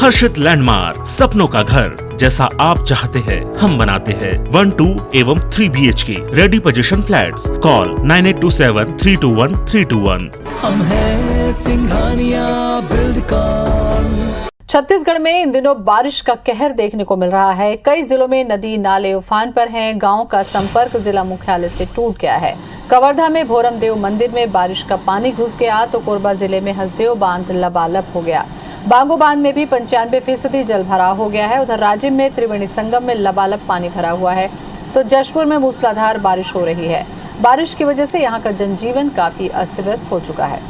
हर्षित landmark, सपनों का घर जैसा आप चाहते हैं हम बनाते हैं। 1, 2 एवं 3 BHK ready position flats. Call 9827321321। हम हैं सिंघानिया बिल्डकॉन। छत्तीसगढ़ में इन दिनों बारिश का कहर देखने को मिल रहा है। कई जिलों में नदी नाले उफान पर हैं। गांव का संपर्क जिला मुख्यालय से टूट गया है। कवर्धा में भोरमदेव मंदिर में बारिश का पानी घुस गया तो कोरबा जिले में हसदेव बांध लबालब हो गया। बांगो बांध में भी 95% जल भराव हो गया है। उधर राजिम में त्रिवेणी संगम में लबालब पानी भरा हुआ है तो जशपुर में मूसलाधार बारिश हो रही है। बारिश की वजह से यहाँ का जनजीवन काफी अस्त व्यस्त हो चुका है।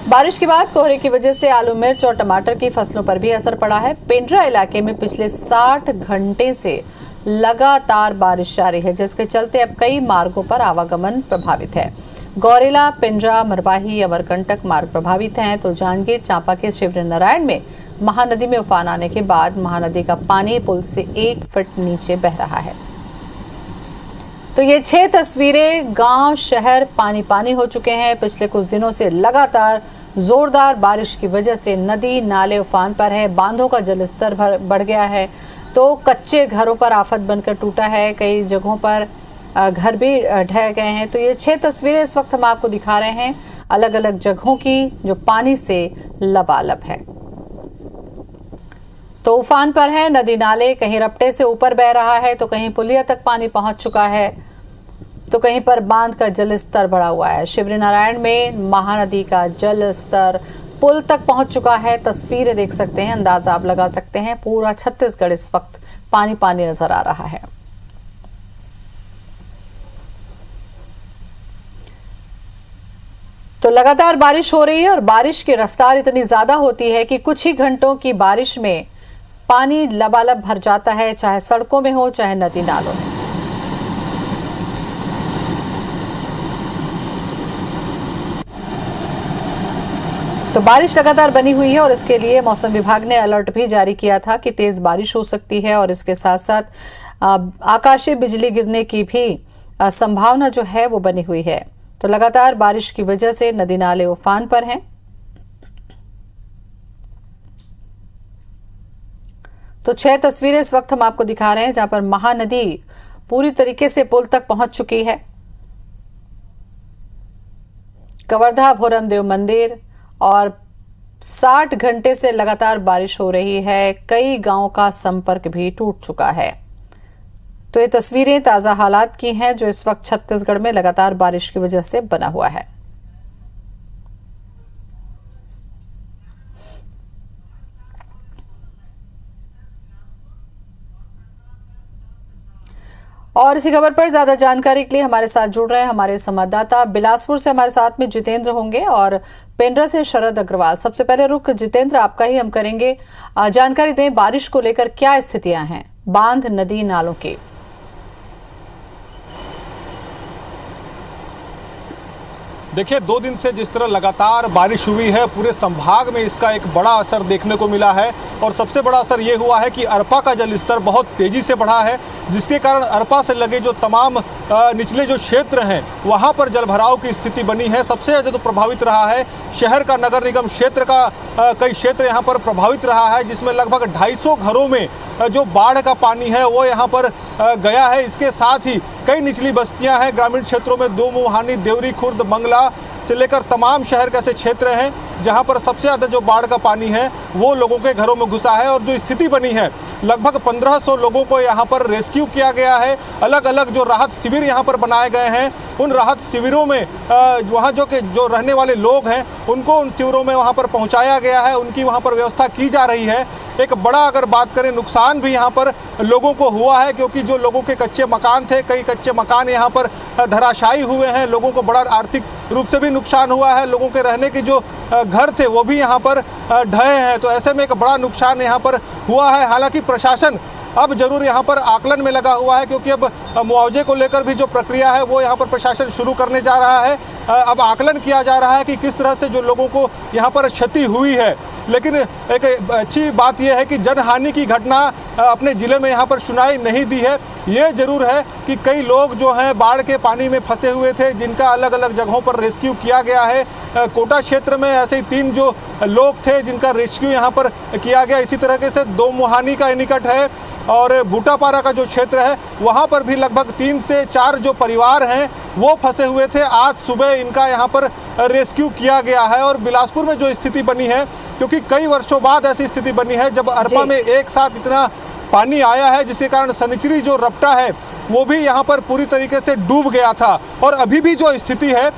बारिश के बाद कोहरे की वजह से आलू, मिर्च और टमाटर की फसलों पर भी असर पड़ा है। पेंड्रा इलाके में पिछले 60 घंटे से लगातार बारिश जारी है, जिसके चलते अब कई मार्गों पर आवागमन प्रभावित है। गौरेला, पेंड्रा, मरवाही, अमरकंटक मार्ग प्रभावित हैं तो जांजगीर चांपा के शिवनारायण में महानदी में उफान आने के बाद महानदी का पानी पुल से 1 फीट नीचे बह रहा है। तो ये 6 तस्वीरें, गांव शहर पानी पानी हो चुके हैं। पिछले कुछ दिनों से लगातार जोरदार बारिश की वजह से नदी नाले उफान पर है। बांधों का जलस्तर बढ़ गया है तो कच्चे घरों पर आफत बनकर टूटा है। कई जगहों पर घर भी ढह गए हैं। तो ये 6 तस्वीरें इस वक्त हम आपको दिखा रहे हैं अलग अलग जगहों की जो पानी से लबालब है। तो उफान पर है नदी नाले, कहीं रपटे से ऊपर बह रहा है तो कहीं पुलिया तक पानी पहुंच चुका है तो कहीं पर बांध का जल स्तर बढ़ा हुआ है। शिवनारायण में महानदी का जल स्तर पुल तक पहुंच चुका है। तस्वीरें देख सकते हैं, अंदाजा आप लगा सकते हैं। पूरा छत्तीसगढ़ इस वक्त पानी पानी नजर आ रहा है। तो लगातार बारिश हो रही है और बारिश की रफ्तार इतनी ज्यादा होती है कि कुछ ही घंटों की बारिश में पानी लबालब भर जाता है, चाहे सड़कों में हो चाहे नदी नालों में। तो बारिश लगातार बनी हुई है और इसके लिए मौसम विभाग ने अलर्ट भी जारी किया था कि तेज बारिश हो सकती है और इसके साथ साथ आकाशीय बिजली गिरने की भी संभावना जो है वो बनी हुई है। तो लगातार बारिश की वजह से नदी नाले उफान पर हैं। तो 6 तस्वीरें इस वक्त हम आपको दिखा रहे हैं जहां पर महानदी पूरी तरीके से पुल तक पहुंच चुकी है। कवर्धा भोरमदेव मंदिर और 60 घंटे से लगातार बारिश हो रही है। कई गांवों का संपर्क भी टूट चुका है। तो ये तस्वीरें ताजा हालात की हैं जो इस वक्त छत्तीसगढ़ में लगातार बारिश की वजह से बना हुआ है। और इसी खबर पर ज्यादा जानकारी के लिए हमारे साथ जुड़ रहे हैं हमारे संवाददाता बिलासपुर से हमारे साथ में जितेंद्र होंगे और पेंड्रा से शरद अग्रवाल। सबसे पहले रुख जितेंद्र आपका ही हम करेंगे। जानकारी दें बारिश को लेकर क्या स्थितियां हैं बांध नदी नालों की। देखिए 2 दिन से जिस तरह लगातार बारिश हुई है पूरे संभाग में इसका एक बड़ा असर देखने को मिला है और सबसे बड़ा असर ये हुआ है कि अरपा का जल स्तर बहुत तेज़ी से बढ़ा है, जिसके कारण अरपा से लगे जो तमाम निचले जो क्षेत्र हैं वहाँ पर जलभराव की स्थिति बनी है। सबसे ज़्यादा तो प्रभावित रहा है शहर का नगर निगम क्षेत्र का, कई क्षेत्र यहाँ पर प्रभावित रहा है जिसमें लगभग 250 घरों में जो बाढ़ का पानी है वो यहाँ पर गया है। इसके साथ ही कई निचली बस्तियां हैं ग्रामीण क्षेत्रों में, दो मुहानी, देवरी खुर्द, मंगला से लेकर तमाम शहर के ऐसे क्षेत्र हैं जहां पर सबसे ज़्यादा जो बाढ़ का पानी है वो लोगों के घरों में घुसा है और जो स्थिति बनी है लगभग 1500 लोगों को यहाँ पर रेस्क्यू किया गया है। अलग अलग जो राहत शिविर यहाँ पर बनाए गए हैं उन राहत शिविरों में वहाँ जो रहने वाले लोग हैं उनको उन शिविरों में वहाँ पर पहुँचाया गया है, उनकी वहाँ पर व्यवस्था की जा रही है। एक बड़ा अगर बात करें नुकसान भी यहाँ पर लोगों को हुआ है क्योंकि जो लोगों के कच्चे मकान थे, कई कच्चे मकान यहाँ पर धराशायी हुए हैं। लोगों को बड़ा आर्थिक रूप से भी नुकसान हुआ है। लोगों के रहने के जो घर थे वो भी यहाँ पर ढहे हैं। तो ऐसे में एक बड़ा नुकसान यहाँ पर हुआ है। हालांकि प्रशासन अब जरूर यहाँ पर आकलन में लगा हुआ है क्योंकि अब मुआवजे को लेकर भी जो प्रक्रिया है वो यहाँ पर प्रशासन शुरू करने जा रहा है। अब आकलन किया जा रहा है कि किस तरह से जो लोगों को यहाँ पर क्षति हुई है। लेकिन एक अच्छी बात यह है कि जनहानि की घटना अपने ज़िले में यहाँ पर सुनाई नहीं दी है। ये जरूर है कि कई लोग जो हैं बाढ़ के पानी में फंसे हुए थे, जिनका अलग अलग जगहों पर रेस्क्यू किया गया है। कोटा क्षेत्र में ऐसे ही 3 जो लोग थे जिनका रेस्क्यू यहाँ पर किया गया। इसी तरीके से 2 मोहानी का निकट है और बूटापारा का जो क्षेत्र है वहाँ पर भी लगभग 3 से 4 जो परिवार हैं वो फंसे हुए थे। आज सुबह इनका यहाँ पर रेस्क्यू किया गया है। और बिलासपुर में जो स्थिति बनी है, क्योंकि कई वर्षों बाद ऐसी स्थिति बनी है जब अरपा में एक साथ इतना पानी आया है, जिसके कारण सनिचरी जो रपटा है वो भी यहाँ पर पूरी तरीके से डूब गया था। और अभी भी जो स्थिति है,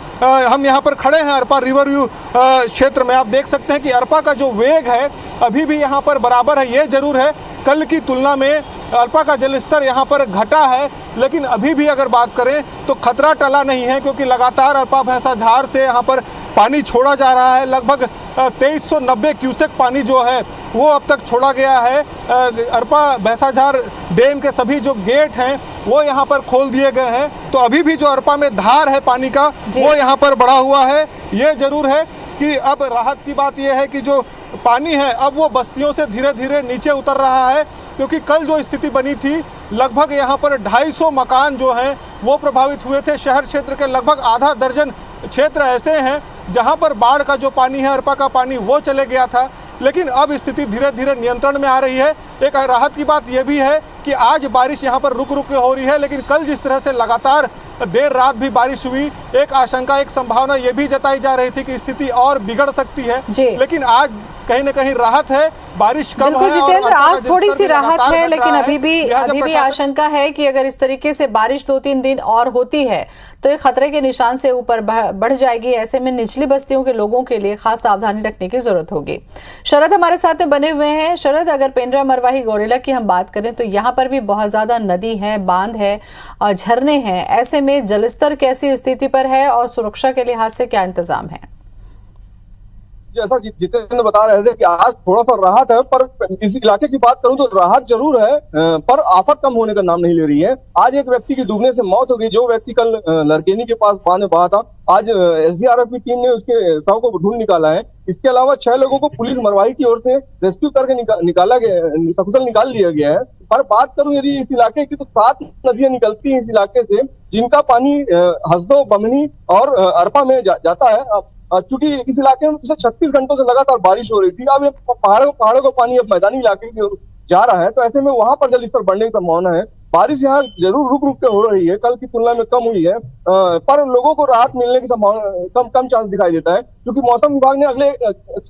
हम यहाँ पर खड़े हैं अरपा रिवर व्यू क्षेत्र में। आप देख सकते हैं कि अरपा का जो वेग है अभी भी यहाँ पर बराबर है। ये जरूर है कल की तुलना में अरपा का जलस्तर यहाँ पर घटा है, लेकिन अभी भी अगर बात करें तो खतरा टला नहीं है, क्योंकि लगातार अरपा भैंसाझार से यहाँ पर पानी छोड़ा जा रहा है। लगभग 2390 क्यूसेक पानी जो है वो अब तक छोड़ा गया है। अरपा भैंसाझार डैम के सभी जो गेट हैं वो यहाँ पर खोल दिए गए हैं। तो अभी भी जो अरपा में धार है पानी का वो यहाँ पर बढ़ा हुआ है। ये जरूर है कि अब राहत की बात यह है कि जो पानी है अब वो बस्तियों से धीरे धीरे नीचे उतर रहा है, क्योंकि कल जो स्थिति बनी थी लगभग यहाँ पर 250 मकान जो हैं वो प्रभावित हुए थे। शहर क्षेत्र के लगभग आधा दर्जन क्षेत्र ऐसे हैं जहाँ पर बाढ़ का जो पानी है, अरपा का पानी, वो चले गया था। लेकिन अब स्थिति धीरे धीरे नियंत्रण में आ रही है। एक राहत की बात यह भी है कि आज बारिश यहाँ पर रुक रुक के हो रही है, लेकिन कल जिस तरह से लगातार देर रात भी बारिश हुई, एक आशंका, एक संभावना ये भी जताई जा रही थी कि स्थिति और बिगड़ सकती है। लेकिन आज कहीं न कहीं राहत है, बारिश कम है। बिल्कुल जितेंद्र, आज थोड़ी सी राहत है, लेकिन अभी भी आशंका है कि अगर इस तरीके से बारिश 2-3 दिन और होती है तो ये खतरे के निशान से ऊपर बढ़ जाएगी। ऐसे में निचली बस्तियों के लोगों के लिए खास सावधानी रखने की जरूरत होगी। शरद हमारे साथ में बने हुए हैं। शरद, अगर पेंड्रा मरवाही गौरेला की हम बात करें तो यहाँ पर भी बहुत ज्यादा नदी है, बांध है, झरने हैं। ऐसे में जलस्तर कैसी स्थिति पर है और सुरक्षा के लिहाज से क्या इंतजाम है? जैसा जितेंद्र बता रहे थे कि आज थोड़ा सा राहत है, पर इस इलाके की बात करूं तो राहत जरूर है, पर आफत कम होने का नाम नहीं ले रही है। आज एक व्यक्ति की डूबने से मौत हो गई। जो व्यक्ति कल लड़केनी के पास बांध में बहा था, आज एसडीआरएफ की टीम ने उसके शव को ढूंढ निकाला है। इसके अलावा 6 लोगों को पुलिस मरवाही की ओर से रेस्क्यू करके निकाला गया, सकुशल निकाल लिया गया है। पर बात करूं यदि इस इलाके की, तो 7 नदियां निकलती हैं इस इलाके से, जिनका पानी हसदो, बमनी और अरपा में जाता है। चूंकि इस इलाके में पिछले 36 घंटों से लगातार बारिश हो रही थी, अब ये पहाड़ों का पानी अब मैदानी इलाके की ओर जा रहा है, तो ऐसे में वहां पर जलस्तर बढ़ने की संभावना है। बारिश यहाँ जरूर रुक रुक के हो रही है, कल की तुलना में कम हुई है, पर लोगों को राहत मिलने की संभावना कम चांस दिखाई देता है, क्योंकि मौसम विभाग ने अगले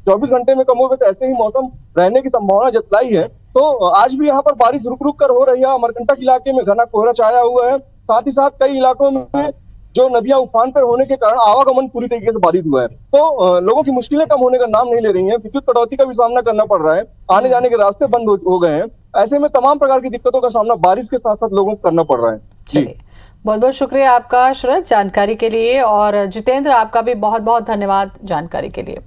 24 घंटे में कम हो गए तो ऐसे ही मौसम रहने की संभावना जतलाई है। तो आज भी यहाँ पर बारिश रुक रुक कर हो रही है। अमरकंटक इलाके में घना कोहरा छाया हुआ है, साथ ही साथ कई इलाकों में जो नदियां उफान पर होने के कारण आवागमन पूरी तरीके से बाधित हुआ है। तो लोगों की मुश्किलें कम होने का नाम नहीं ले रही हैं। विद्युत कटौती का भी सामना करना पड़ रहा है, आने जाने के रास्ते बंद हो गए हैं। ऐसे में तमाम प्रकार की दिक्कतों का सामना बारिश के साथ साथ लोगों को करना पड़ रहा है। चलिए, बहुत बहुत शुक्रिया आपका शरद जानकारी के लिए, और जितेंद्र आपका भी बहुत बहुत धन्यवाद जानकारी के लिए।